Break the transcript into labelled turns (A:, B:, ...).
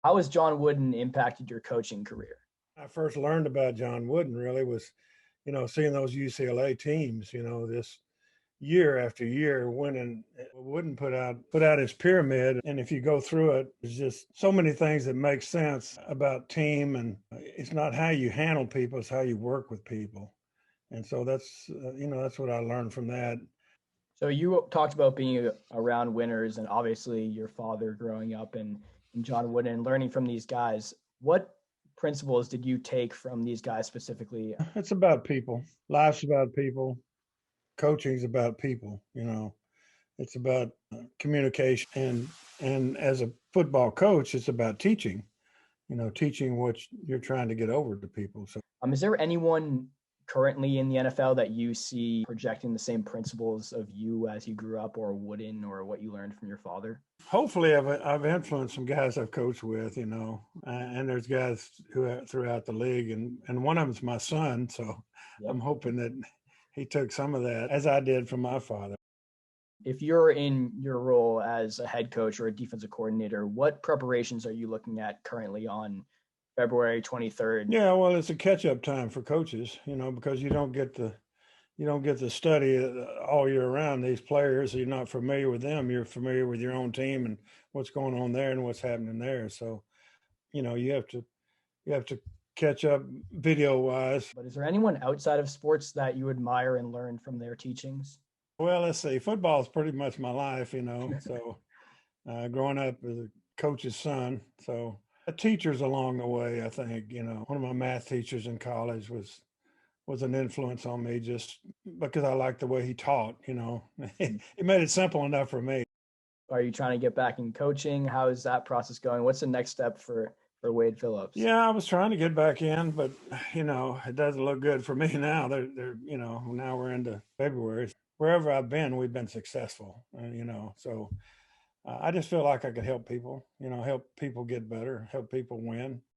A: How has John Wooden impacted your coaching career?
B: I first learned about John Wooden really was, seeing those UCLA teams, this year after year winning. Wooden put out his pyramid. And if you go through it, there's just so many things that make sense about team. And it's not how you handle people, it's how you work with people. And so that's what I learned from that.
A: So you talked about being around winners and obviously your father growing up in John Wooden and learning from these guys. What principles did you take from these guys specifically?
B: It's about people. Life's about people. Coaching's about people. It's about communication, and as a football coach, it's about teaching. Teaching what you're trying to get over to people. So
A: Is there anyone currently in the NFL that you see projecting the same principles of you as you grew up or Wooden or what you learned from your father?
B: hopefully, I've influenced some guys I've coached with. And there's guys who are throughout the league, and one of them's my son. So
A: Yep.
B: I'm hoping that he took some of that, as I did from my father.
A: If you're in your role as a head coach or a defensive coordinator, what preparations are you looking at currently on February 23rd?
B: Yeah, well, it's a catch-up time for coaches, because you don't get to study all year round these players. You're not familiar with them. You're familiar with your own team and what's going on there and what's happening there. So, you have to catch up video wise.
A: But is there anyone outside of sports that you admire and learn from their teachings?
B: Well, let's see. Football is pretty much my life, So, growing up as a coach's son, so teachers along the way, I think, one of my math teachers in college was an influence on me just because I liked the way he taught. It made it simple enough for me.
A: Are you trying to get back in coaching? How is that process going? What's the next step for Wade Phillips?
B: Yeah, I was trying to get back in, but it doesn't look good for me now. Now we're into February. Wherever I've been, we've been successful, so I just feel like I could help people, help people get better, help people win.